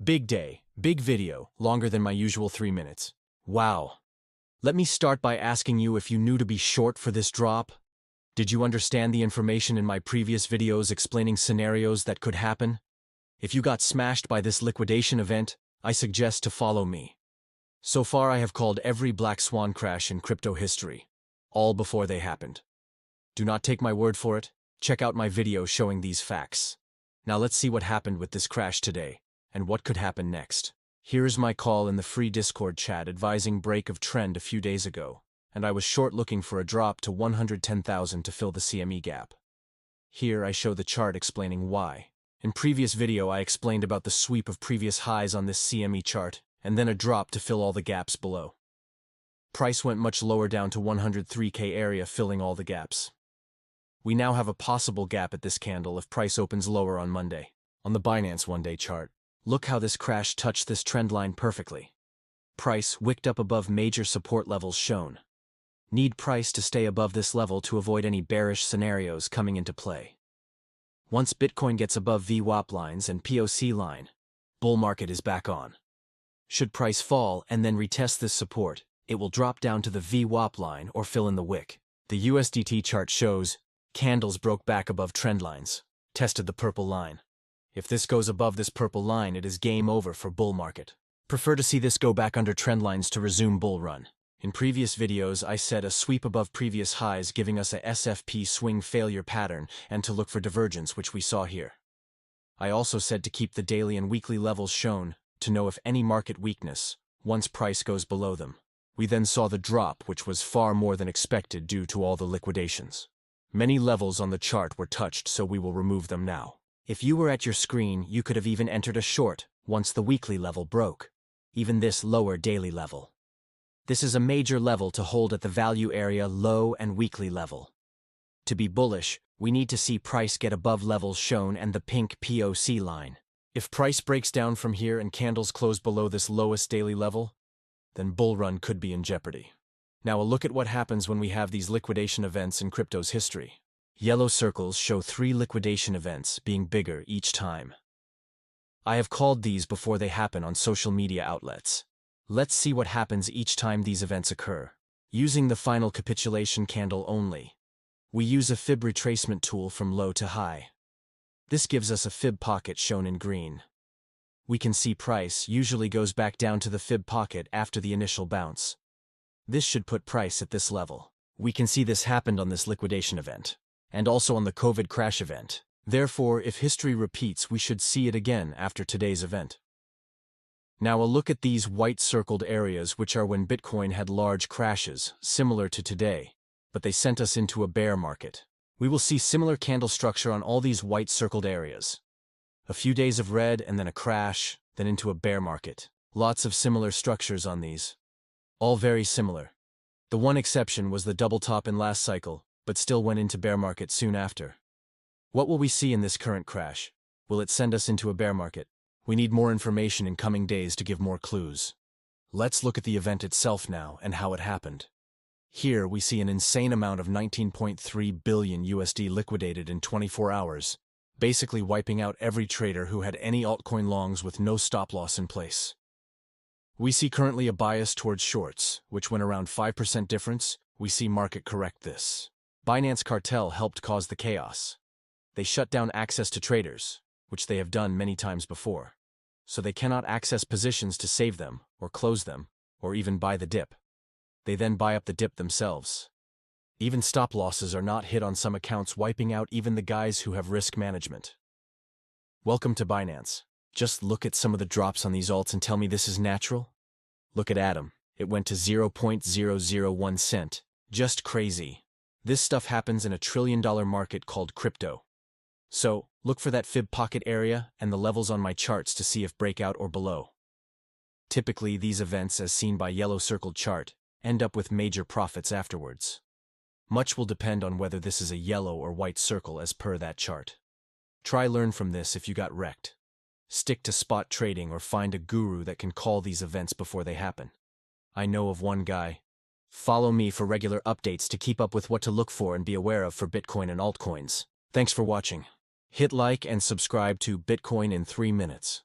Big day, big video, longer than my usual 3 minutes. Wow. Let me start by asking you if you knew to be short for this drop. Did you understand the information in my previous videos explaining scenarios that could happen? If you got smashed by this liquidation event, I suggest to follow me. So far I have called every black swan crash in crypto history, all before they happened. Do not take my word for it, check out my video showing these facts. Now let's see what happened with this crash today, and what could happen next. Here is my call in the free Discord chat advising break of trend a few days ago, and I was short looking for a drop to 110,000 to fill the CME gap. Here I show the chart explaining why. In previous video I explained about the sweep of previous highs on this CME chart, and then a drop to fill all the gaps below. Price went much lower down to 103K area, filling all the gaps. We now have a possible gap at this candle if price opens lower on Monday. On the Binance one-day chart, look how this crash touched this trend line perfectly. Price wicked up above major support levels shown. Need price to stay above this level to avoid any bearish scenarios coming into play. Once Bitcoin gets above VWAP lines and POC line, bull market is back on. Should price fall and then retest this support, it will drop down to the VWAP line or fill in the wick. The USDT chart shows candles broke back above trend lines, tested the purple line. If this goes above this purple line, it is game over for bull market. Prefer to see this go back under trend lines to resume bull run. In previous videos, I said a sweep above previous highs giving us a SFP swing failure pattern and to look for divergence, which we saw here. I also said to keep the daily and weekly levels shown to know if any market weakness, once price goes below them. We then saw the drop, which was far more than expected due to all the liquidations. Many levels on the chart were touched, so we will remove them now. If you were at your screen, you could have even entered a short once the weekly level broke, even this lower daily level. This is a major level to hold at the value area low and weekly level. To be bullish, we need to see price get above levels shown and the pink POC line. If price breaks down from here and candles close below this lowest daily level, then bull run could be in jeopardy. Now a look at what happens when we have these liquidation events in crypto's history. Yellow circles show 3 liquidation events being bigger each time. I have called these before they happen on social media outlets. Let's see what happens each time these events occur. Using the final capitulation candle only, we use a fib retracement tool from low to high. This gives us a fib pocket shown in green. We can see price usually goes back down to the fib pocket after the initial bounce. This should put price at this level. We can see this happened on this liquidation event, and also on the COVID crash event. Therefore, if history repeats, we should see it again after today's event. Now a look at these white circled areas, which are when Bitcoin had large crashes, similar to today, but they sent us into a bear market. We will see similar candle structure on all these white circled areas. A few days of red and then a crash, then into a bear market. Lots of similar structures on these. All very similar. The one exception was the double top in last cycle, but still went into bear market soon after. What will we see in this current crash? Will it send us into a bear market? We need more information in coming days to give more clues. Let's look at the event itself now and how it happened. Here we see an insane amount of 19.3 billion USD liquidated in 24 hours, basically wiping out every trader who had any altcoin longs with no stop loss in place. We see currently a bias towards shorts, which when around 5% difference, we see market correct this. Binance cartel helped cause the chaos. They shut down access to traders, which they have done many times before, so they cannot access positions to save them, or close them, or even buy the dip. They then buy up the dip themselves. Even stop losses are not hit on some accounts, wiping out even the guys who have risk management. Welcome to Binance. Just look at some of the drops on these alts and tell me this is natural? Look at Atom. It went to 0.001 cent. Just crazy. This stuff happens in a $1 trillion market called crypto. So, look for that fib pocket area and the levels on my charts to see if breakout or below. Typically, these events, as seen by yellow circled chart, end up with major profits afterwards. Much will depend on whether this is a yellow or white circle as per that chart. Try learn from this if you got wrecked. Stick to spot trading or find a guru that can call these events before they happen. I know of one guy. Follow me for regular updates to keep up with what to look for and be aware of for Bitcoin and altcoins. Thanks for watching. Hit like and subscribe to Bitcoin in 3 minutes.